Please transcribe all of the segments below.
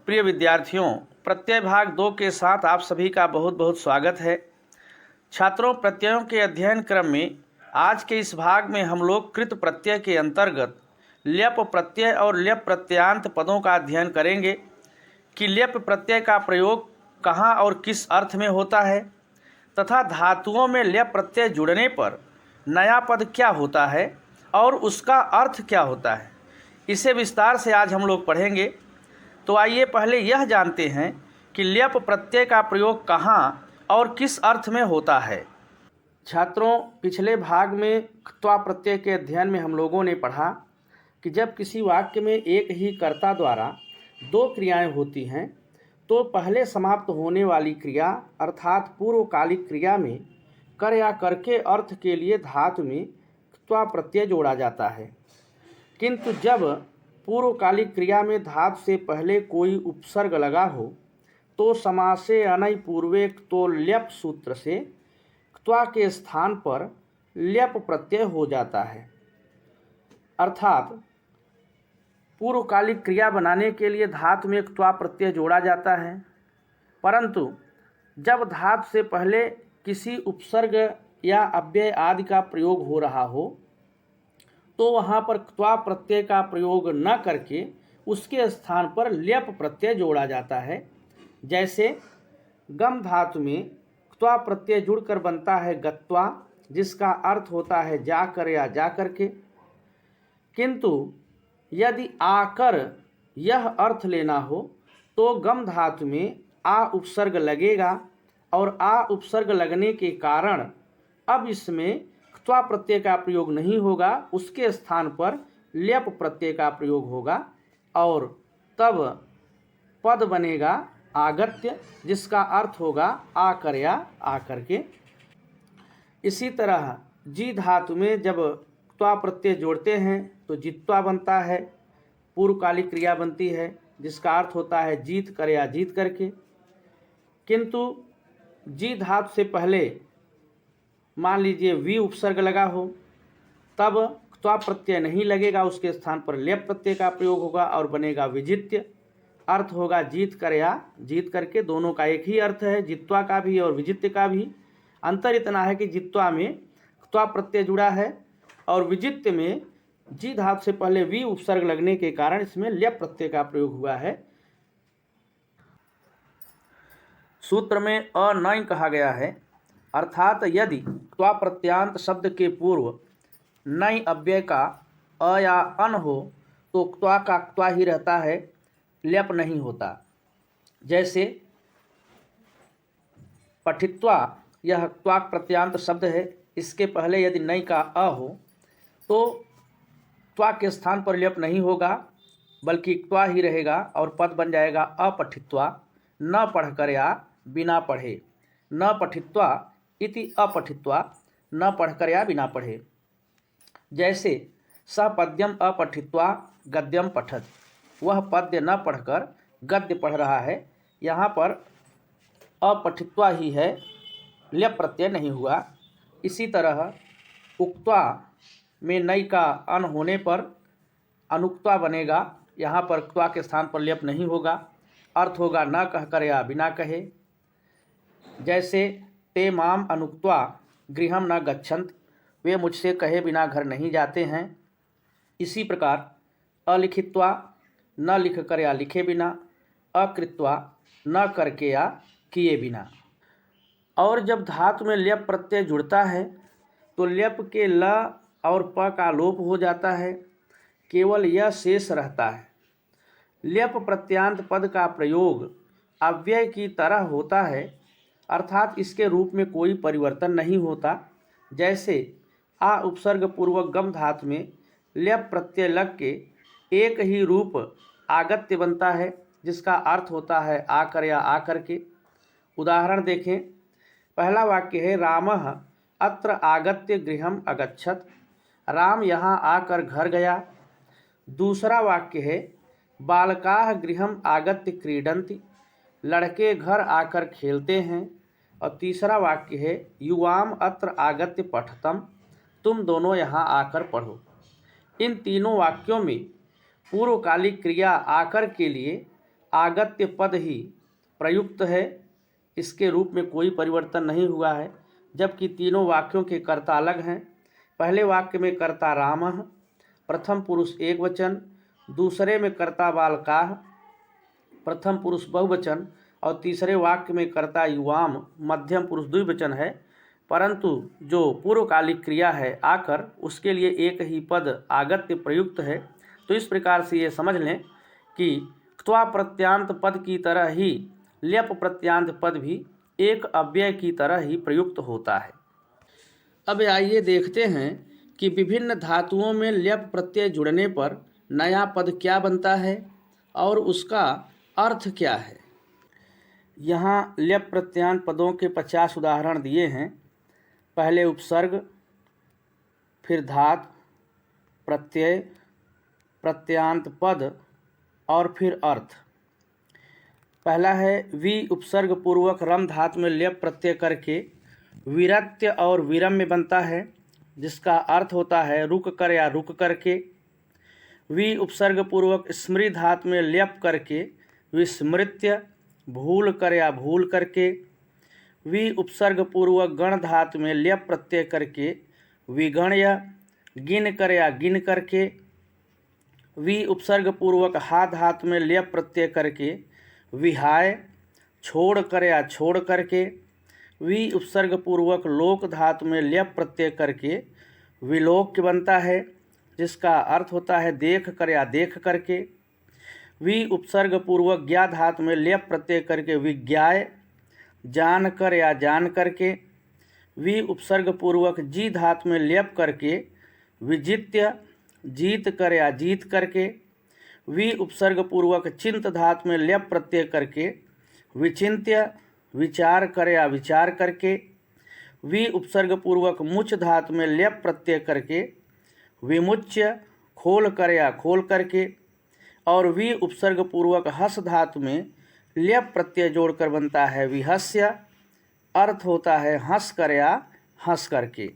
प्रिय विद्यार्थियों, प्रत्यय भाग 2 के साथ आप सभी का बहुत बहुत स्वागत है। छात्रों, प्रत्ययों के अध्ययन क्रम में आज के इस भाग में हम लोग कृत प्रत्यय के अंतर्गत ल्यप प्रत्यय और ल्यप प्रत्ययान्त पदों का अध्ययन करेंगे कि ल्यप प्रत्यय का प्रयोग कहाँ और किस अर्थ में होता है तथा धातुओं में ल्यप प्रत्यय जुड़ने पर नया पद क्या होता है और उसका अर्थ क्या होता है। इसे विस्तार से आज हम लोग पढ़ेंगे। तो आइए पहले यह जानते हैं कि ल्यप प्रत्यय का प्रयोग कहाँ और किस अर्थ में होता है। छात्रों, पिछले भाग में क्त्वा प्रत्यय के अध्ययन में हम लोगों ने पढ़ा कि जब किसी वाक्य में एक ही कर्ता द्वारा दो क्रियाएं होती हैं तो पहले समाप्त होने वाली क्रिया अर्थात पूर्वकालिक क्रिया में कर या कर के अर्थ के लिए धातु में क्त्वा प्रत्यय जोड़ा जाता है। किंतु जब पूर्वकालिक क्रिया में धातु से पहले कोई उपसर्ग लगा हो तो समासे अनय पूर्वे क्तो ल्यप सूत्र से क्त्वा के स्थान पर ल्यप प्रत्यय हो जाता है। अर्थात पूर्वकालिक क्रिया बनाने के लिए धातु में क्त्वा प्रत्यय जोड़ा जाता है, परंतु जब धातु से पहले किसी उपसर्ग या अव्यय आदि का प्रयोग हो रहा हो तो वहाँ पर क्त्वा प्रत्यय का प्रयोग न करके उसके स्थान पर ल्यप प्रत्यय जोड़ा जाता है। जैसे गम धातु में क्त्वा प्रत्यय जुड़कर बनता है गत्वा, जिसका अर्थ होता है जाकर या जाकर के। किंतु यदि आकर यह अर्थ लेना हो तो गम धातु में आ उपसर्ग लगेगा और आ उपसर्ग लगने के कारण अब इसमें क्त्वा प्रत्यय का प्रयोग नहीं होगा, उसके स्थान पर ल्यप प्रत्यय का प्रयोग होगा और तब पद बनेगा आगत्य, जिसका अर्थ होगा आकर या आकर के। इसी तरह जी धातु में जब क्त्वा प्रत्यय जोड़ते हैं तो जित्वा बनता है, पूर्वकालिक क्रिया बनती है जिसका अर्थ होता है जीत कर या जीत करके। किंतु जी धातु से पहले मान लीजिए वी उपसर्ग लगा हो तब क्त्वा प्रत्यय नहीं लगेगा, उसके स्थान पर ल्यप प्रत्यय का प्रयोग होगा और बनेगा विजित्य। अर्थ होगा जीत कर या जीत करके। दोनों का एक ही अर्थ है, जित्वा का भी और विजित्य का भी। अंतर इतना है कि जित्वा में क्त्वा प्रत्यय जुड़ा है और विजित्य में जी धातु से पहले वी उपसर्ग लगने के कारण इसमें ल्यप प्रत्यय का प्रयोग हुआ है। सूत्र में अनय कहा गया है, अर्थात यदि क्त्वा प्रत्यांत शब्द के पूर्व नय अव्यय का अ या अन हो तो क्त्वा का क्त्वा ही रहता है, ल्यप नहीं होता। जैसे पठित्वा, यह क्त्वा प्रत्यांत शब्द है, इसके पहले यदि नय का अ हो तो क्त्वा के स्थान पर ल्यप नहीं होगा बल्कि क्त्वा ही रहेगा और पद बन जाएगा अपठित्वा, न पढ़कर या बिना पढ़े। न पठित्वा इति अपठित्वा, न पढ़कर या बिना पढ़े। जैसे स पद्यम अपठित्वा गद्यम पठत, वह पद्य न पढ़कर गद्य पढ़ रहा है, यहाँ पर अपठित्वा ही है, ल्यप प्रत्यय नहीं हुआ। इसी तरह उक्त्वा में नय का अन होने पर अनुक्त्वा बनेगा, यहाँ पर क्त्वा के स्थान पर ल्यप नहीं होगा, अर्थ होगा न कहकर या बिना कहे। जैसे ते माम अनुक्त्वा गृहम न गच्छन्त, वे मुझसे कहे बिना घर नहीं जाते हैं। इसी प्रकार अलिखित्वा, न लिख कर या लिखे बिना, अकृत्वा, न करके या किए बिना। और जब धातु में ल्यप प्रत्यय जुड़ता है तो ल्यप के ल और प का लोप हो जाता है, केवल यह शेष रहता है। ल्यप प्रत्यांत पद का प्रयोग अव्यय की तरह होता है, अर्थात इसके रूप में कोई परिवर्तन नहीं होता। जैसे आ उपसर्ग पूर्वक गम धातु में ल्यप प्रत्यय लग के एक ही रूप आगत्य बनता है, जिसका अर्थ होता है आकर या आकर के। उदाहरण देखें, पहला वाक्य है रामः अत्र आगत्य गृहम अगच्छत, राम यहाँ आकर घर गया। दूसरा वाक्य है बालकाः गृहम आगत्य क्रीडन्ति, लड़के घर आकर खेलते हैं। और तीसरा वाक्य है युवाम अत्र आगत्य पठतम, तुम दोनों यहाँ आकर पढ़ो। इन तीनों वाक्यों में पूर्वकालिक क्रिया आकर के लिए आगत्य पद ही प्रयुक्त है, इसके रूप में कोई परिवर्तन नहीं हुआ है, जबकि तीनों वाक्यों के कर्ता अलग हैं। पहले वाक्य में कर्ता रामः, प्रथम पुरुष एक वचन, दूसरे में कर्ता बालकाः, प्रथम पुरुष बहुवचन, और तीसरे वाक्य में कर्ता युवाम, मध्यम पुरुष द्विवचन है। परंतु जो पूर्वकालिक क्रिया है आकर, उसके लिए एक ही पद आगत्य प्रयुक्त है। तो इस प्रकार से ये समझ लें कि क्त्वा प्रत्यांत पद की तरह ही ल्यप प्रत्यांत पद भी एक अव्यय की तरह ही प्रयुक्त होता है। अब आइए देखते हैं कि विभिन्न धातुओं में ल्यप प्रत्यय जुड़ने पर नया पद क्या बनता है और उसका अर्थ क्या है। यहाँ ल्यप प्रत्यांत पदों के 50 उदाहरण दिए हैं। पहले उपसर्ग, फिर धातु, प्रत्यय, प्रत्यांत पद और फिर अर्थ। पहला है वि उपसर्ग पूर्वक रम धातु में ल्यप प्रत्यय करके विरत्य और विरम में बनता है, जिसका अर्थ होता है रुक कर या रुक करके। वि उपसर्ग पूर्वक स्मृ धातु में ल्यप करके विस्मृत्य, भूल कर या भूल करके। वि उपसर्ग पूर्वक गण धातु में ल्यप प्रत्यय करके विगण्य, गिन कर या गिन करके। वि उपसर्ग पूर्वक हा धातु में ल्यप प्रत्यय करके विहाय, छोड़ कर या छोड़ करके। वि उपसर्ग पूर्वक लोक धातु में ल्यप प्रत्यय करके विलोक्य बनता है, जिसका अर्थ होता है देख कर या देख करके। वि उपसर्ग पूर्वक ज्ञा धातु में ल्यप प्रत्यय करके विज्ञाय, जान कर या जान करके। वि उपसर्ग पूर्वक जी धातु में ल्यप करके विजित्य, जीत कर या जीत करके। वि उपसर्ग पूर्वक चिंत धातु में ल्यप प्रत्यय करके विचिंत्य, विचार कर या विचार करके। वि उपसर्ग पूर्वक मुच धातु में ल्यप प्रत्यय करके विमुच्य, खोल कर या खोल करके। और वि उपसर्ग पूर्वक हस धातु में ल्यप प्रत्यय जोड़कर बनता है विहस्य, अर्थ होता है हंस कर या हंस करके।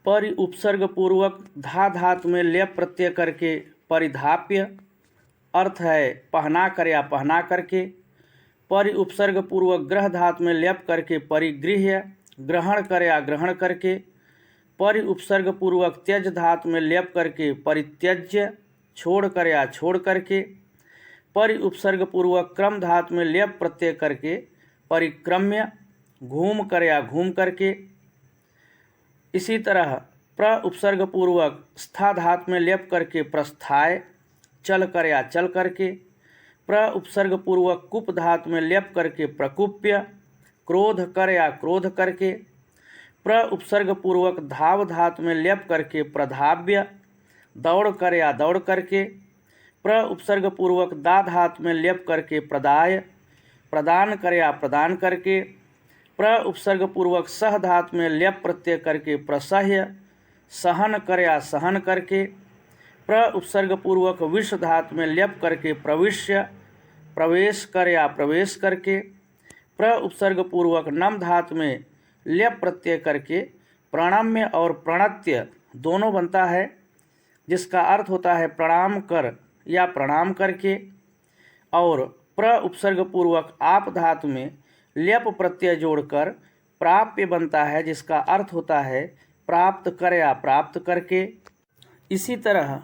परि उपसर्ग पूर्वक धा धातु में ल्यप प्रत्यय करके परिधाप्य, अर्थ है पहना कर या पहना करके। परि उपसर्ग पूर्वक ग्रह धातु में ल्यप करके परिगृह्य, ग्रहण कर या ग्रहण करके। परि उपसर्ग पूर्वक त्यज धातु में ल्यप करके परित्यज्य, छोड़ कर या छोड़ करके। परि उपसर्ग पूर्वक क्रम धातु में ल्यप प्रत्यय करके परिक्रम्य, घूम कर या घूम करके। इसी तरह प्र उपसर्ग पूर्वक स्था धातु में ल्यप करके प्रस्थाय, चल कर या चल करके। प्र उपसर्ग पूर्वक कुप धातु में ल्यप करके प्रकुप्य, क्रोध कर या क्रोध करके। प्र उपसर्ग पूर्वक धाव धातु में ल्यप करके प्रधाव्य, दौड़ कर या दौड़ करके। प्र उपसर्ग पूर्वक दा धातु में ल्यप करके प्रदाय, प्रदान कर या प्रदान करके। प्र उपसर्ग पूर्वक सह धातु में ल्यप प्रत्यय करके प्रसह्य, सहन कर या सहन करके। प्र उपसर्ग पूर्वक विष धातु में ल्यप करके प्रविश्य, प्रवेश कर या प्रवेश करके। प्र उपसर्ग पूर्वक नम धातु में ल्यप प्रत्यय करके प्रणम्य और प्रणत्य दोनों बनता है, जिसका अर्थ होता है प्रणाम कर या प्रणाम करके। और प्र उपसर्ग पूर्वक आप धातु में ल्यप प्रत्यय जोड़कर प्राप्य बनता है, जिसका अर्थ होता है प्राप्त कर या प्राप्त करके। इसी तरह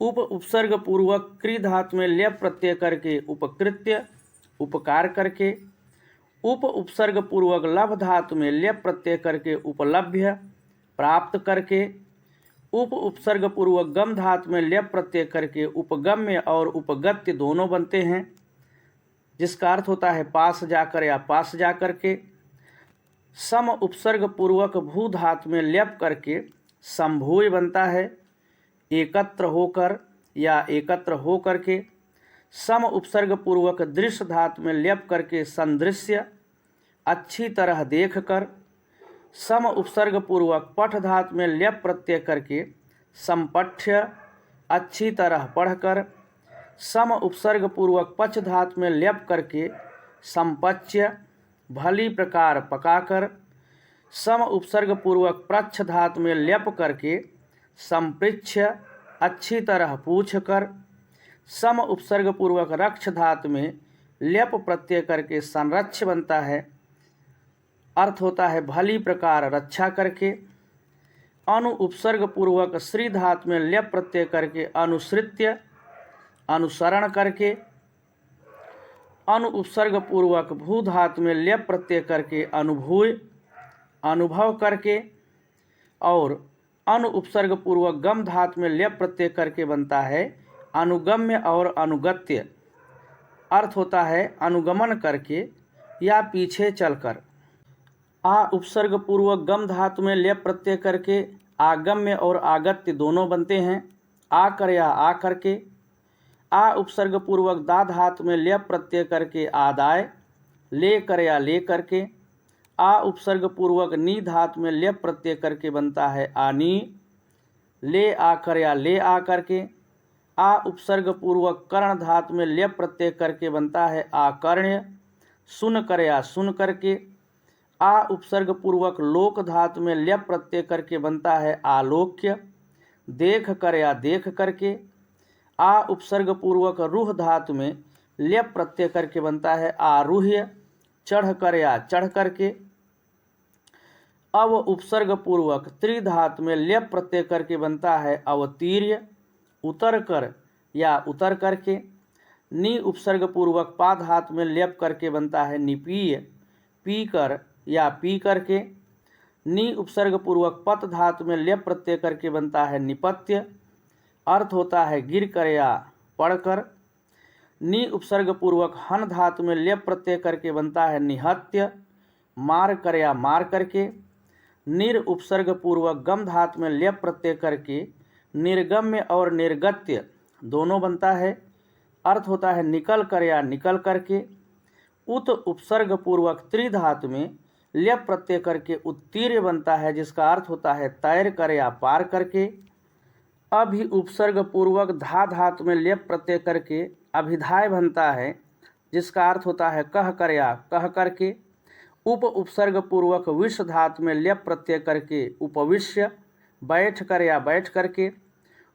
उप उपसर्ग पूर्वक क्री धातु में ल्यप प्रत्यय करके उपकृत्य, उपकार करके। उप उपसर्ग पूर्वक लभ धातु में ल्यप प्रत्यय करके उपलभ्य, प्राप्त करके। उप उपसर्ग पूर्वक गम धातु में ल्यप प्रत्यय करके उपगम्य और उपगत्य दोनों बनते हैं, जिसका अर्थ होता है पास जाकर या पास जाकर के। सम उपसर्ग पूर्वक भू धातु में ल्यप करके संभूय बनता है, एकत्र होकर या एकत्र हो करके। सम उपसर्ग पूर्वक दृश्य धातु में ल्यप करके संदृश्य, अच्छी तरह देख कर। सम उपसर्ग पूर्वक पठ धातु में ल्यप प्रत्यय करके संपठ्य, अच्छी तरह पढ़कर। सम उपसर्ग पूर्वक पच धातु में ल्यप करके संपच्य, भली प्रकार पकाकर। सम उपसर्ग पूर्वक प्रच्छ धातु में ल्यप करके संपृच्छ, अच्छी तरह पूछ कर। सम उपसर्ग पूर्वक रक्ष धातु में ल्यप प्रत्यय करके संरक्ष बनता है, अर्थ होता है भली प्रकार रक्षा करके। अनु उपसर्ग पूर्वक श्री धातु में ल्यप प्रत्यय करके अनुसृत्य अनुसरण करके। अनु उपसर्ग पूर्वक भू धातु में ल्यप प्रत्यय करके अनुभूय अनुभव करके। और अनु उपसर्ग पूर्वक गम धातु में ल्यप प्रत्यय करके बनता है अनुगम्य और अनुगत्य, अर्थ होता है अनुगमन करके या पीछे चलकर। आ उपसर्ग पूर्वक गम धातु में ल्यप प्रत्यय करके आगम्य और आगत्य दोनों बनते हैं, आकर या आ करके। आ उपसर्ग पूर्वक दा धातु में ल्यप प्रत्यय करके आदाय, लेकर या ले करके। आ उपसर्ग पूर्वक नी धातु में ल्यप प्रत्यय करके बनता है आनी, ले आकर या ले आ करके। आ उपसर्ग पूर्वक कर्ण धातु में ल्यप प्रत्यय करके बनता है आकर्ण्य, सुन कर या सुन करके। आ उपसर्ग पूर्वक लोक धातु में ल्यप प्रत्यय करके बनता है आलोक्य, देख कर या देख करके। आ उपसर्ग पूर्वक रूह धातु में ल्यप प्रत्यय करके बनता है आरूह्य, चढ़ कर या चढ़ करके। अव उपसर्ग पूर्वक त्रि धातु में ल्यप प्रत्यय करके बनता है अवतीर्य, उतर कर या उतर करके। नी उपसर्ग पूर्वक पा धातु में ल्यप करके बनता है निपीय, पी कर या पी करके। नी उपसर्ग पूर्वक पत धातु में ल्यप प्रत्यय करके बनता है निपत्य, अर्थ होता है गिर कर या पढ़कर। नी उपसर्ग पूर्वक हन धातु में ल्यप प्रत्यय करके बनता है निहत्य, मार कर या मार करके। निर उपसर्ग पूर्वक गम धातु में ल्यप प्रत्यय करके निर्गम्य और निर्गत्य दोनों बनता है, अर्थ होता है निकल कर या निकल करके। उत उपसर्ग पूर्वक त्रि धातु में ल्यप प्रत्यय करके उत्तीर्य बनता है, जिसका अर्थ होता है तैर कर या पार करके। अभि उपसर्ग पूर्वक धा धातु में ल्यप प्रत्यय करके अभिधाय बनता है, जिसका अर्थ होता है कह कर या कह करके। उप उपसर्ग पूर्वक विष धातु में ल्यप प्रत्यय करके उपविश्य, बैठ कर या बैठ करके।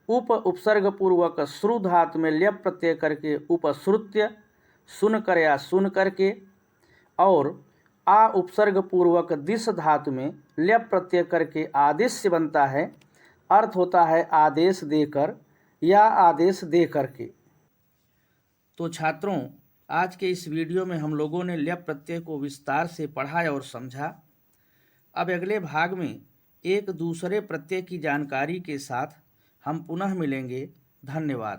उप उपसर्ग पूर्वक श्रु धातु में ल्यप प्रत्यय करके उपश्रुत्य, सुन कर या सुन करके। और आ उपसर्ग पूर्वक दिस धातु में ल्यप प्रत्यय करके आदेश्य बनता है, अर्थ होता है आदेश देकर या आदेश दे करके। तो छात्रों, आज के इस वीडियो में हम लोगों ने ल्यप प्रत्यय को विस्तार से पढ़ा और समझा। अब अगले भाग में एक दूसरे प्रत्यय की जानकारी के साथ हम पुनः मिलेंगे। धन्यवाद।